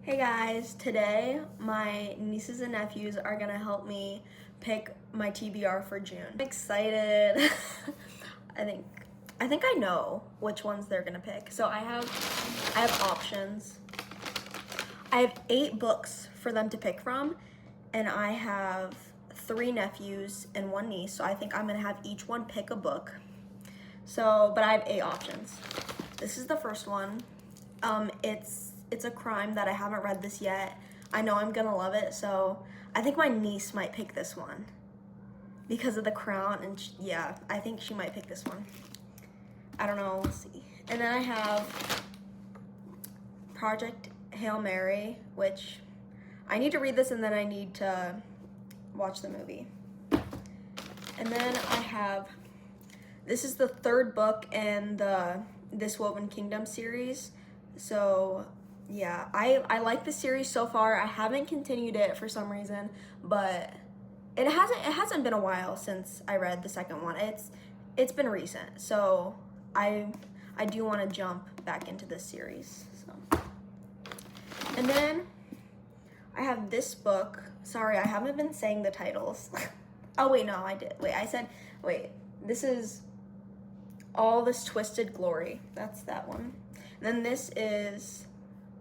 Hey guys, today my nieces and nephews are gonna help me pick my TBR for June. I'm excited. I think I know which ones they're gonna pick. So I have options. I have 8 books for them to pick from, and I have 3 nephews and 1 niece. So I think I'm gonna have each one pick a book. But I have 8 options. This is the first one. It's a crime that I haven't read this yet. I know I'm gonna love it, so I think my niece might pick this one because of the crown, and yeah, I think she might pick this one. I don't know, we'll see. And then I have Project Hail Mary, which I need to read this and then I need to watch the movie. And then I have, this is the 3rd book in the This Woven Kingdom series. So yeah, I like the series so far. I haven't continued it for some reason, but it hasn't been a while since I read the second one. It's been recent, so I do want to jump back into this series. So, and then I have this book. Sorry, I haven't been saying the titles. Oh wait, no, I did. This is All This Twisted Glory. That's that one. And then this is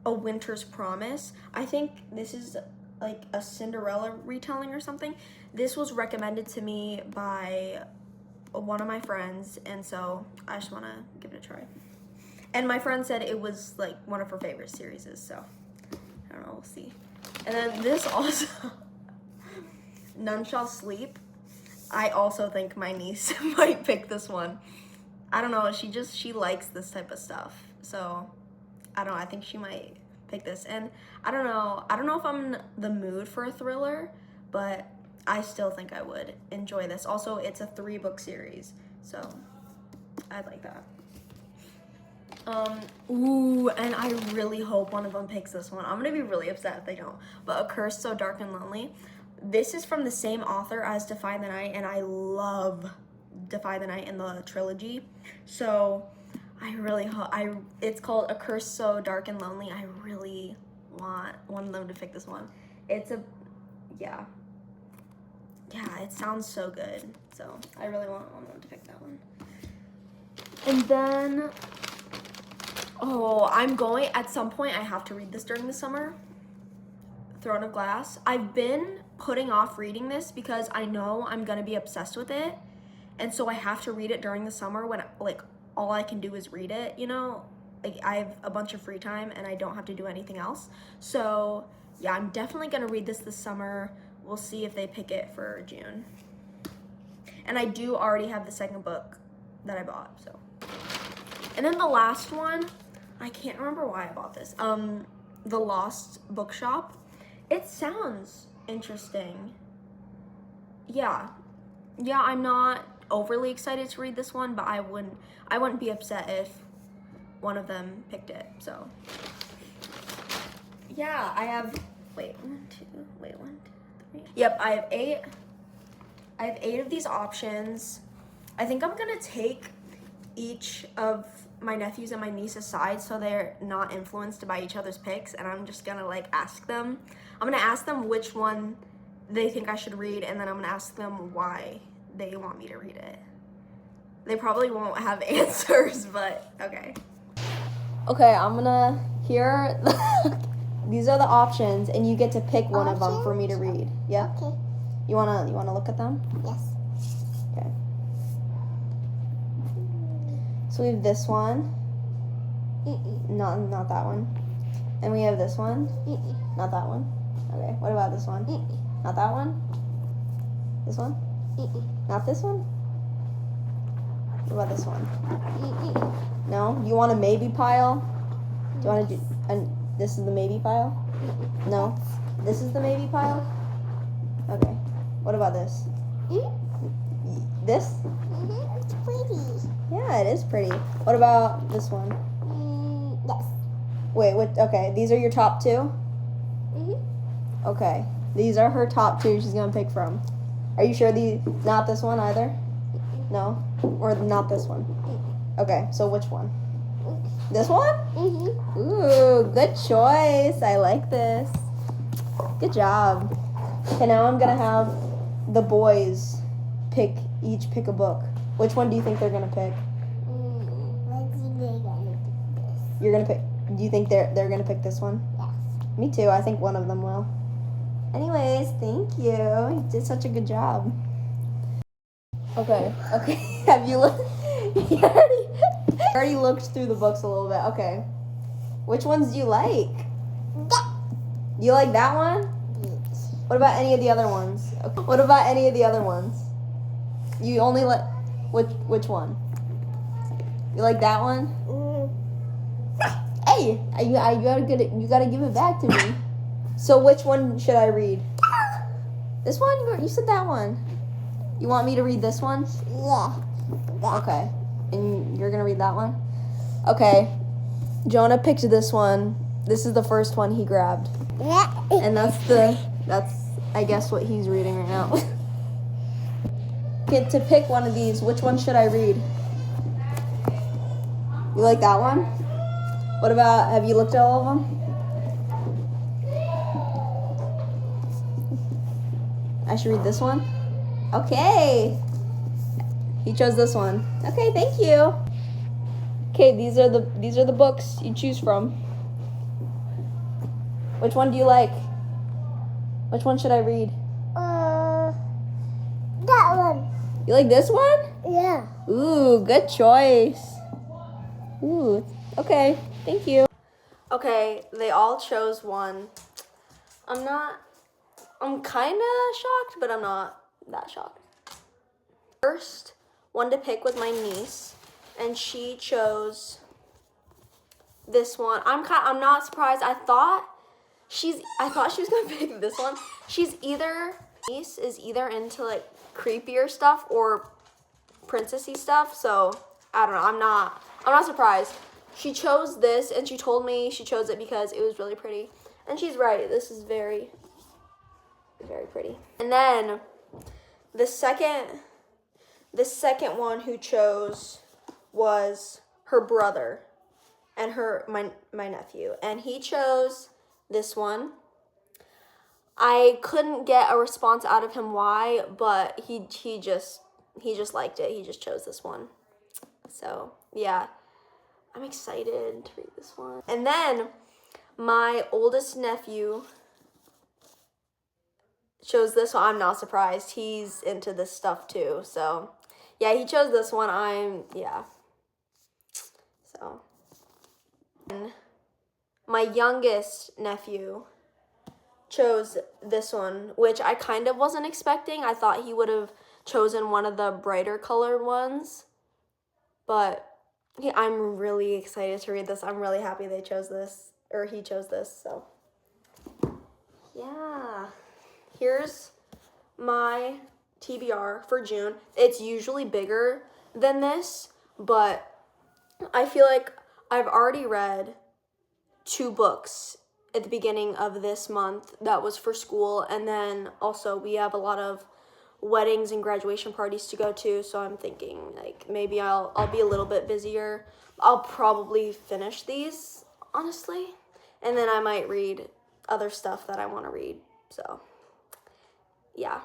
A Winter's Promise. I think this is like a Cinderella retelling or something. This was recommended to me by one of my friends, and so I just want to give it a try. And my friend said it was like one of her favorite series, so I don't know, we'll see. And then this also, None Shall Sleep. I also think my niece might pick this one. I don't know, she likes this type of stuff. So, I don't know, I think she might pick this. And I don't know if I'm in the mood for a thriller, but I still think I would enjoy this. Also, it's a 3-book series, so I'd like that. Ooh, and I really hope one of them picks this one. I'm gonna be really upset if they don't. But A Curse So Dark and Lonely. This is from the same author as Defy the Night, and I love Defy the Night in the trilogy. So I really hope, it's called A Curse So Dark and Lonely. I really want one of them to pick this one. Yeah, it sounds so good. So I really want one of them to pick that one. And then, at some point I have to read this during the summer. Throne of Glass. I've been putting off reading this because I know I'm gonna be obsessed with it. And so I have to read it during the summer when all I can do is read it, you know? Like I have a bunch of free time and I don't have to do anything else. So yeah, I'm definitely gonna read this summer. We'll see if they pick it for June. And I do already have the 2nd book that I bought, so. And then the last one, I can't remember why I bought this. The Lost Bookshop. It sounds interesting. Yeah, I'm not overly excited to read this one, but I wouldn't be upset if one of them picked it. So yeah, I have 1, 2, 3. Yep, I have 8 of these options. I think I'm gonna take each of my nephews and my niece aside so they're not influenced by each other's picks, and I'm just gonna ask them. I'm gonna ask them which one they think I should read, and then I'm gonna ask them why they want me to read it. They probably won't have answers, but okay. Okay, I'm gonna hear these are the options, and you get to pick one of them for me to read. Yeah. Okay. You wanna look at them? Yes. Okay. So we have this one. Not that one. And we have this one. Not that one. Okay. What about this one? Not that one. This one. Not this one? What about this one? No? You want a maybe pile? Do you want to do... And this is the maybe pile? No? This is the maybe pile? Okay. What about this? This? It's pretty. Yeah, it is pretty. What about this one? Yes. Wait, what? Okay, these are your top 2? Okay. These are her top 2 she's going to pick from. Are you sure not this one either? No? Or not this one? Okay, so which one? This one? Mm-hmm. Ooh, good choice. I like this. Good job. Okay, now I'm gonna have the boys each pick a book. Which one do you think they're gonna pick? I think they're gonna do this. You're gonna pick. Do you think they're gonna pick this one? Yes. Me too. I think one of them will. Anyways, thank you. You did such a good job. Okay. Have you looked? You already looked through the books a little bit. Okay. Which ones do you like? You like that one? What about any of the other ones? Okay. What about any of the other ones? You only like which one? You like that one? Hey, you gotta give it back to me. So which one should I read? This one? You said that one. You want me to read this one? Yeah. Okay. And you're gonna read that one? Okay. Jonah picked this one. This is the first one he grabbed. And that's I guess what he's reading right now. Get to pick one of these. Which one should I read? You like that one? What about, have you looked at all of them? I should read this one? Okay. He chose this one. Okay, thank you. Okay, these are the books you choose from. Which one do you like? Which one should I read? That one. You like this one? Yeah. Ooh, good choice. Ooh, okay, thank you. Okay, they all chose one. I'm kind of shocked, but I'm not that shocked. First one to pick was my niece, and she chose this one. I'm not surprised. I thought she was gonna pick this one. Niece is either into like creepier stuff or princessy stuff, so I don't know. I'm not surprised. She chose this, and she told me she chose it because it was really pretty. And she's right. This is very, very pretty. And then the second one who chose was her brother and my nephew. And he chose this one. I couldn't get a response out of him why, but he just liked it. He just chose this one. So, yeah. I'm excited to read this one. And then my oldest nephew chose this one. I'm not surprised. He's into this stuff too. So, yeah, he chose this one. So, and my youngest nephew chose this one, which I kind of wasn't expecting. I thought he would have chosen one of the brighter colored ones. But yeah, I'm really excited to read this. I'm really happy he chose this, so. Yeah. Here's my TBR for June. It's usually bigger than this, but I feel like I've already read 2 books at the beginning of this month that was for school, and then also we have a lot of weddings and graduation parties to go to, so I'm thinking like maybe I'll be a little bit busier. I'll probably finish these, honestly, and then I might read other stuff that I want to read. So, yeah.